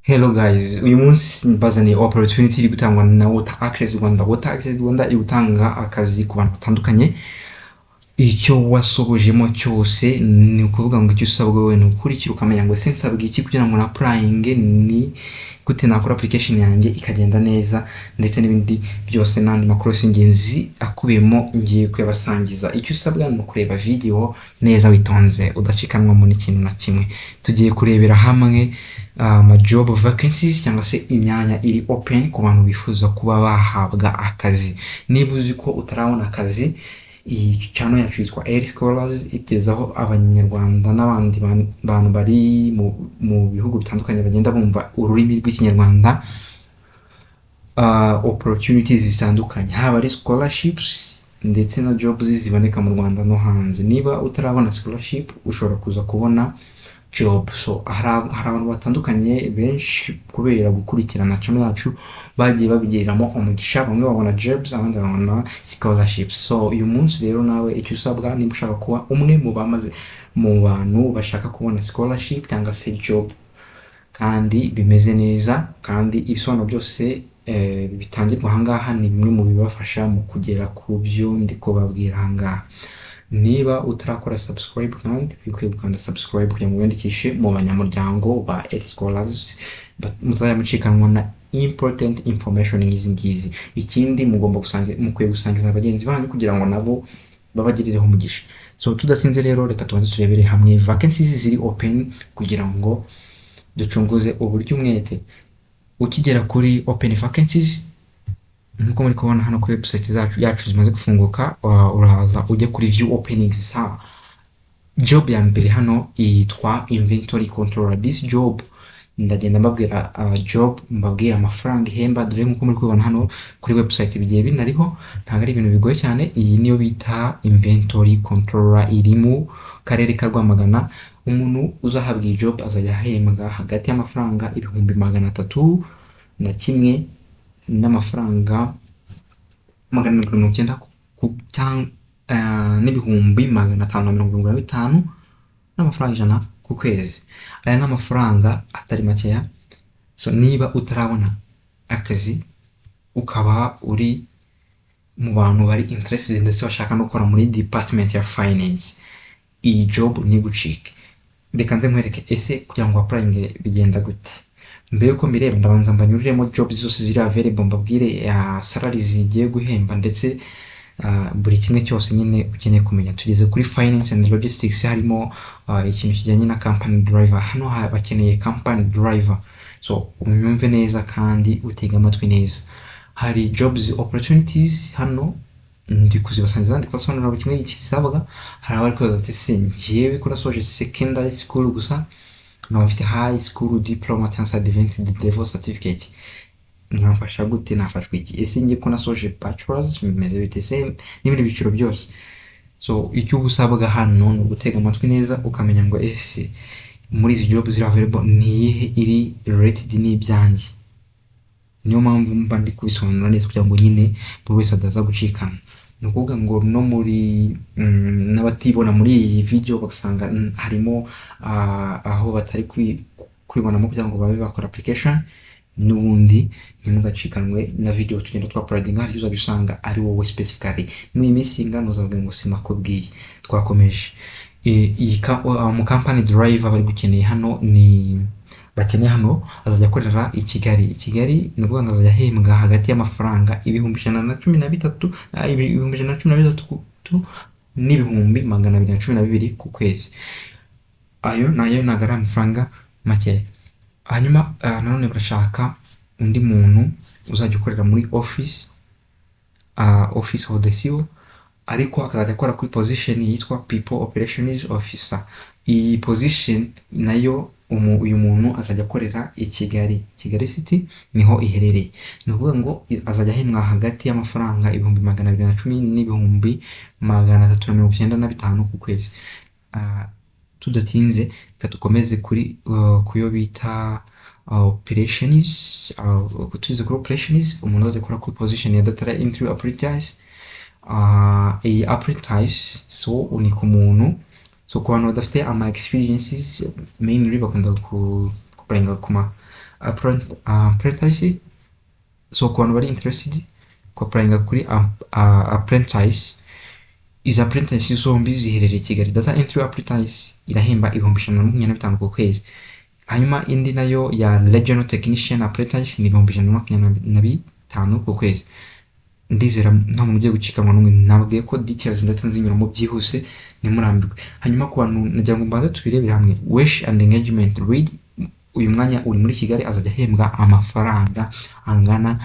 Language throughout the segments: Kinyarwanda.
Hello guys, uyu munsi mbazaniye opportunity iri gutangwa na Water Access Rwanda. Water Access Rwanda iri gutanga akazi ku bantu batandukanye. Icyo wasobojemo cyose ni ukuvuga ngo icyo usabwa wowe ni ukurikira ukamenya ngo ese nsabwa iki kugira ngo na applying ni gute nakora application yanjye ikagenda neza, ndetse n'ibindi byose n'andi makuru y'ingenzi akubiyemo ngiye kuyabasangiza. Icyo usabwa ni ukureba video neza witonze udacikanwamo n'ikintu na kimwe. Tugiye kurebera hamwe job vacancies cyangwa se imyanya iri open ku bantu bifuza kuba bahabwa akazi. Niba uzi ko utarabona akazi, iyi channel yacu yitwa Air Scholars itezaho abanyarwanda n'abandi bantu bari mu bihugu bitandukanye bagenda bumva ururimi rw'ikinyarwanda opportunities zitandukanye, haba ari scholarships ndetse na jobs ziboneka mu Rwanda no hanze. Niba utarabona scholarship ushobora kuza kubona job. So hari abantu batandukanye benshi kubera gukurikirana channel yacu bagiye babigiriramo umugisha, bamwe babona jobs abandi babona scholarships. So uyu munsi rero nawe icyo usabwa niba ushaka kuba umwe mu bantu bashaka kubona scholarship cyangwa se job kandi bimeze neza, kandi ibisobanuro byose bitangirwa ahangaha ni bimwe mu bibafasha mu kugera ku byo ndi kubabwira ahangaha. Niba utarakora subscribe kandi bikwiye gukanda subscribe kugira ngo wiyandikishe mu banyamuryango ba Air Scholars, mutazajya mucikanwa na important information nk'izi ngizi. Ikindi mukwiye gusangiza bagenzi banyu kugira ngo nabo babagirireho umugisha. So tudatinze rero reka tubanze turebere hamwe vacancies ziri open kugira ngo ducunguze uburyo umwete. Ukigera kuri open vacancies nkuko muri kubona hano kuri website yacu zimaze gufunguka, uraza ujye kuri view openings. Job ya mbere hano yitwa inventory controller. This job ndagenda mbabwira job, mbabwira amafaranga ihemba, dore nkuko muri kubona hano kuri website bigiye binariho, ntabwo ari ibintu bigoye cyane. Iyi niyo bita inventory controller, iri mu karere ka Rwamagana. Umuntu uzahabwa iyi job azajya ahembwa hagati y'amafaranga 301 n'amafaranga 490 n'ibihumbi 575 n'amafaranga 100 ku kwezi. Aya ni amafaranga atari makeya. So niba utarabona akazi ukaba uri mu bantu bari interested ndetse bashaka no gukora muri department ya finance, iyi job ni gucike. Reka nze nkwereke ese kugira ngo applying bigenda gute. Mbere yuko mbireba ndabanza mbanyuriremo jobs zose ziri available, mbabwire salary zigiye guhemba ndetse buri kimwe cyose nyine ukeneye kumenya. Tugeze kuri finance and logistics, harimo ikintu kijyanye na company driver. Hano bakeneye company driver, so unyumve neza kandi utega amatwi neza. Hari jobs opportunities hano ndi kuzibasangiza, ndi kubasobanurira buri kimwe ikisabwa. Hari abari kubaza ati se ngiyewe ko nasoje secondary school gusa nkaba mfite high school diploma cyangwa advanced level certificate, mwamfasha gute, nafashwe iki? Ese ngiye ko nasoje bachelors bimeze bite se n'ibindi biciro byose. So icyo usabwa hano ni ugutega amatwi neza ukamenya ngo ese muri izi jobs ziri available ni iyihe iri rated n'ibyanjye. Niyo mpamvu mba ndi kubisobanura neza kugira ngo nyine buri wese adaza gucikana. Ni ukuvuga ngo no muri n'abatibona muri iyi video bagasanga harimo aho batari kwibonamo kugira ngo babe bakora application, n'ubundi ntimugacikanwe na video tugenda twaparadinga, hari uzabisanga ari wowe specifically. Muri minsi ingano uzavuga ngo sinakubwiye. Twakomeje mu company driver bari gukeneye hano bakeneye hano azajya akorera i Kigali. Ni ukuvuga ngo azajya ahembwa hagati y'amafaranga 113 n'ibihumbi 212 ku kwezi. Ayo nayo ntabwo ari amafaranga make. Hanyuma nanone barashaka undi muntu uzajya ukorera muri office of the CEO, ariko akazajya akora kuri position yitwa people operations officer. Iyi position nayo uyu muntu azajya akorera i Kigali City, niho iherereye. Ni ukuvuga ngo azajya ahembwa hagati y'amafaranga 210 n'ibihumbi 395 ku kwezi. Tudatinze reka dukomeze kuri kuyo bita operations. Tugize kuri operations, umuntu azajya akora kuri position ya data entry apprentice. Iyi apprentice so ni ku muntu, so ku bantu badafite ama experiences mainly bakunda kurenga kuma apprentice. So ku bantu bari interested ku applyinga kuri apprentice, izi apprentice zombi ziherereye Kigali. Data entry apprentice irahemba 125 ku kwezi, hanyuma indi nayo ya regional technician apprentice ni 125 ku kwezi. Ndizera nta muntu ugiye gucikanwa n'umwe, nabwiye ko details ndetse nzinyuramo byihuse nimurambirwe. hanyuma ku bantu nagira ngo mbanze tubirebere hamwe. Wesh and engagement read, uyu mwanya uri muri Kigali azajya ahembwa amafaranga angana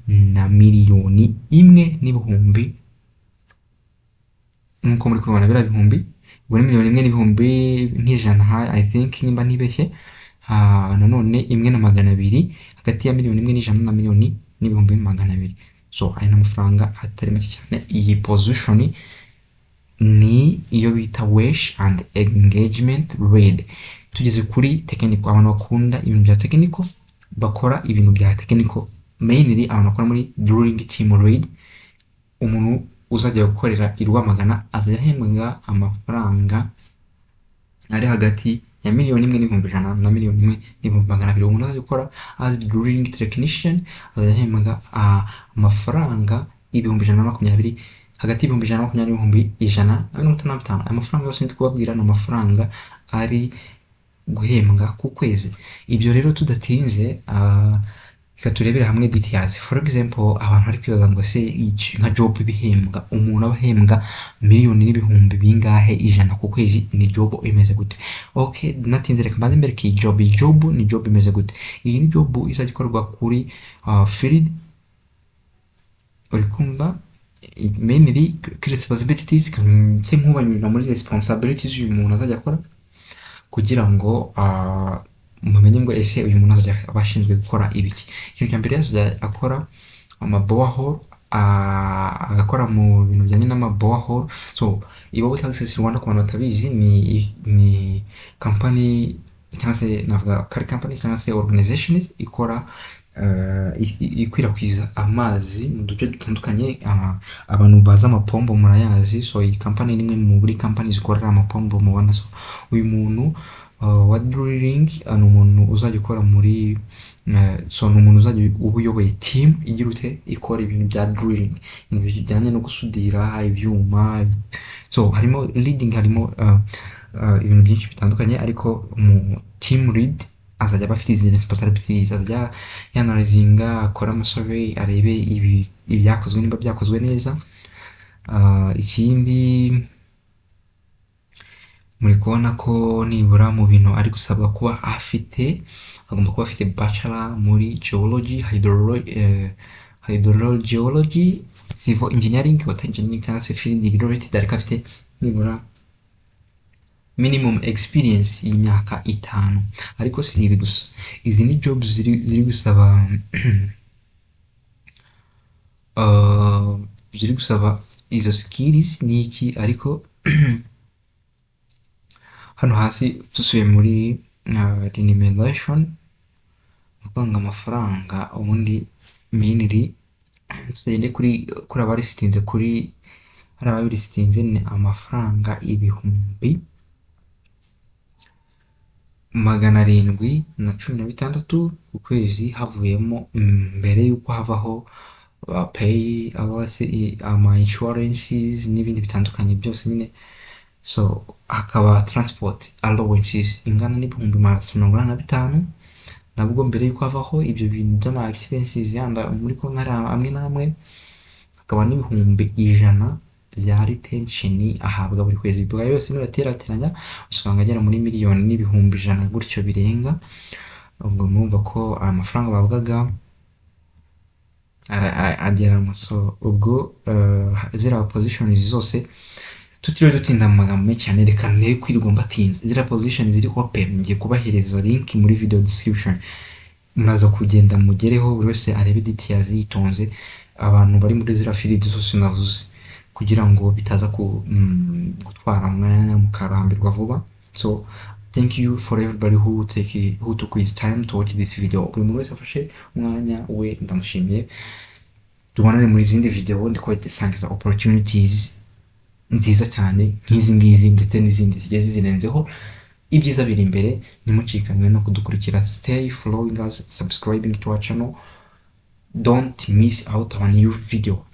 na 1,000,000 nk'uko muri kubibona biriya bihumbi, ubwo ni 1,000,000 nk'ijana I think nimba ntibeshye. Nanone 1,200,000 hagati ya 1,100,000 na 1,200,000. So aya ni amafaranga atari make cyane. Iyi position ni iyo bita wesh and engagement rate. Tugeze kuri technical, abantu bakunda ibintu bya technical, bakora ibintu bya technical, mainly abantu bakora muri drilling team rate. Umuntu uzajya gukorera i Rwamagana azajya ahembwa amafaranga ari hagati ya 1,100,000 na 1,100,000. Umuntu uzajya gukora as drilling technician azajya ahembwa amafaranga 120,000, hagati y'120,000 150. Amafaranga yose ndi kubabwira ni amafaranga ari guhembwa ku kwezi. Ibyo rero tudatinze, reka turebere hamwe details. For example, abantu bari kwibaza ngo se nka job bihembwa, umuntu abahembwa 1,000,000 bingahe ijana ku kwezi, ni job imeze gute? Okay, natinze reka mbanze mbere ki job ni job imeze gute. Iyi ni job izajya ikorwa kuri field, uri kumva, mainly responsibilities, se nkubanyura muri responsibilities uyu muntu azajya akora kugira ngo mumenye ngo ese uyu muntu azajya abashinzwe gukora ibiki. Ikintu cya mbere azajya akora amaborehole, agakora mu bintu bijyanye n'amaborehole. So ibo Access Rwanda ku bantu batabizi ni company cyangwa se navuga kari company cyangwa se organizations ikora ikwirakwiza amazi mu duce dutandukanye. Abantu baza amapombo murayazi. So iyi company ni imwe muri company zikorera amapombo mubona. So uyu muntu wa drilling ni umuntu uzajya ukora muri so ni umuntu uzajya uba uyoboye team igira ute ikora ibintu bya drilling, ibintu bijyanye no gusudira ibyuma. So harimo leading, harimo ibintu byinshi bitandukanye, ariko mu team lead azajya aba afite izi responsibilities, azajya yanalizinga, akora amasurvey, arebe ibyakozwe nimba byakozwe neza. Ikindi muri kubona ko nibura mu bintu ari gusabwa kuba afite, agomba kuba afite bachelor muri geology, hydrogeology, civil engineering, water engineering cyangwa se field related, ariko afite nibura minimum experience y'imyaka 5. Ariko si ibi gusa, izi ni jobs ziri gusaba ziri gusaba izo skills ni iki. Ariko hano hasi dusubiye muri remuneration, gutanga amafaranga, ubundi mainly tugende kuri abarisitinze, kuri hari ababirisitinze ni amafaranga 716 ku kwezi, havuyemo mbere yuko havaho pay ama insurances n'ibindi bitandukanye byose nyine. So hakaba transport allowances ingana n'ibihumbi 385, nabwo mbere yuko havaho ibyo bintu by'ama expenses yanda muri ko nkari amwe namwe. Hakaba n'ibihumbi 100 bya retention ahabwa buri kwezi. Bwa yose n'uraterateranya usanga agera muri 1,000,000 gutyo birenga. Ubwo mwumva ko amafaranga bavugaga agera. So ubwo zira positions zose tutiriwe dutinda mu magambo menshi cyane, reka ne kwirirwa mbatinze. Zira positions ziri open, ngiye kubahereza link muri video description, muraza kugenda mugereho, buri wese arebe details yitonze. Abantu bari muri zira field zose navuze, kugira ngo bitaza gutwara umwanya mukarambirwa vuba. So thank you for everybody who took his time to watch this video. Buri muntu wese afashe umwanya we ndamushimiye. Tubonane muri izindi video, ndikubasangiza opportunities nziza cyane nk'izi ngizi ndetse n'izindi zigiye zirenzeho. ibyiza biri imbere, nimucikanwe no kudukurikira. Stay following us, subscribing to our channel. Don't miss out on a new video.